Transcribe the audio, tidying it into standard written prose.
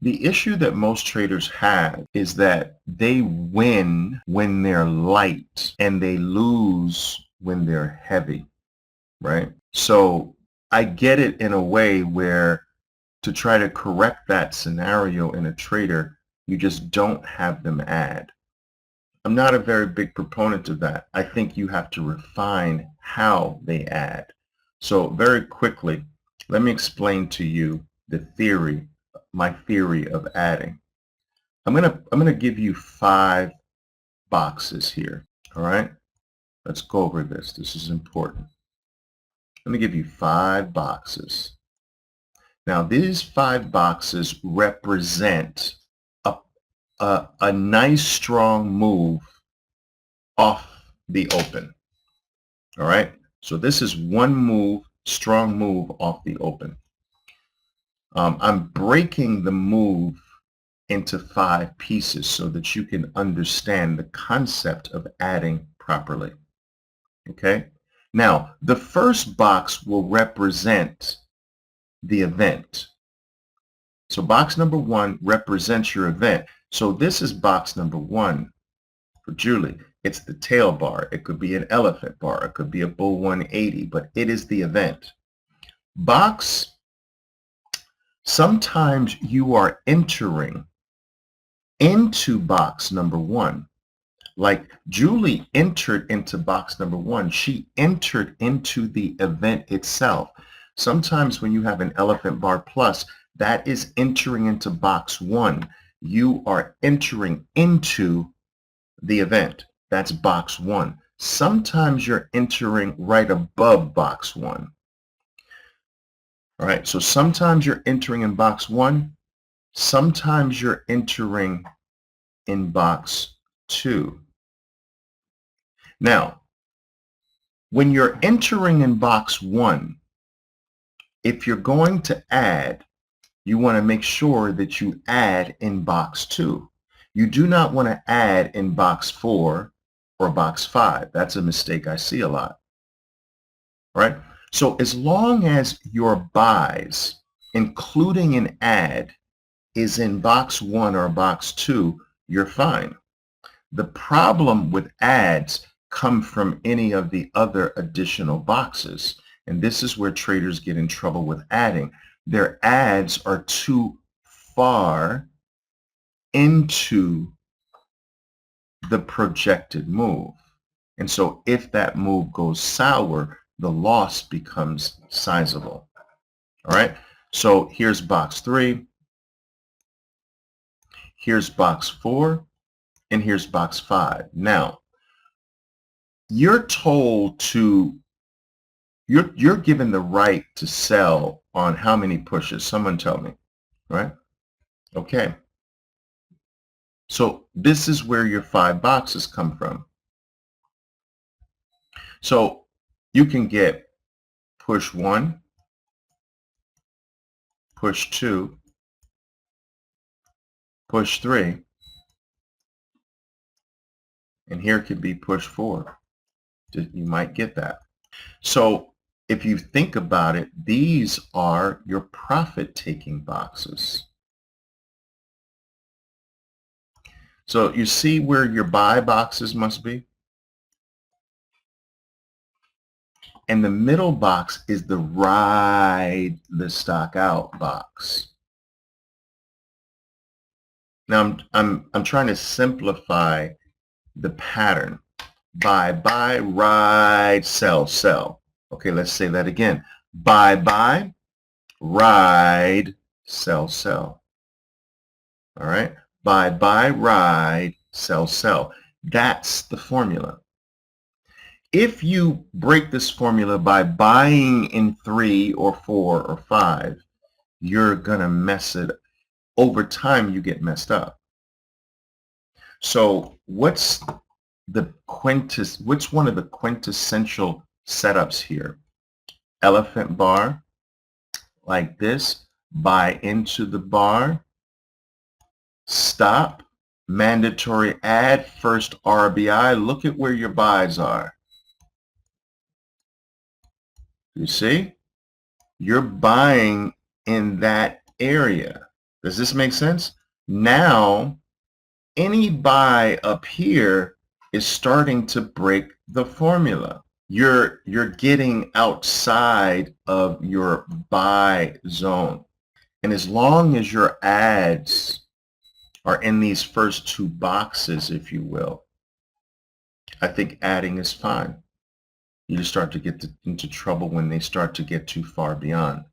The issue that most traders have is that they win when they're light and they lose when they're heavy, right? So I get it in a way where to try to correct that scenario in a trader, you just don't have them add. I'm not a very big proponent of that. I think you have to refine how they add. So very quickly, let me explain to you the theory, my theory of adding. I'm gonna give you 5 boxes here. All right, let's go over this. This is important. Let me give you 5 boxes. Now these 5 boxes represent a nice strong move off the open. All right, so this is one move, strong move off the open. I'm breaking the move into 5 pieces so that you can understand the concept of adding properly. Okay, now the first box will represent the event. So box number 1 represents your event. So this is box number 1 for Julie. It's the tail bar. It could be an elephant bar. It could be a bull 180, but it is the event. Box, sometimes you are entering into box number 1. Like Julie entered into box number 1. She entered into the event itself. Sometimes when you have an elephant bar plus, that is entering into box 1. You are entering into the event. That's box 1. Sometimes you're entering right above box 1. All right, so sometimes you're entering in box 1. Sometimes you're entering in box 2. Now, when you're entering in box 1, if you're going to add, you want to make sure that you add in box 2. You do not want to add in box 4 or box 5. That's a mistake I see a lot. All right? So as long as your buys, including an add, is in box 1 or box 2, you're fine. The problem with adds come from any of the other additional boxes. And this is where traders get in trouble with adding. Their adds are too far into the projected move. And so if that move goes sour, the loss becomes sizable. All right, so here's box 3, here's box 4, and here's box 5. Now, you're told to, you're given the right to sell on how many pushes? Someone tell me, right? Okay. So this is where your 5 boxes come from. So you can get push 1, push 2, push 3, and here could be push 4. You might get that. So if you think about it, these are your profit-taking boxes. So you see where your buy boxes must be? And the middle box is the ride the stock out box. Now I'm trying to simplify the pattern. Buy, buy, ride, sell, sell. Okay, let's say that again. Buy, buy, ride, sell, sell. All right? Buy, buy, ride, sell, sell. That's the formula. If you break this formula by buying in 3 or 4 or 5, you're going to mess it. Over time, you get messed up. So what's one of the quintessential setups here? Elephant bar, like this, buy into the bar, stop, mandatory add, first RBI. Look at where your buys are. You see? You're buying in that area. Does this make sense? Now, any buy up here is starting to break the formula. You're getting outside of your buy zone. And as long as your ads are in these first two boxes, if you will, I think adding is fine. You just start to get into trouble when they start to get too far beyond.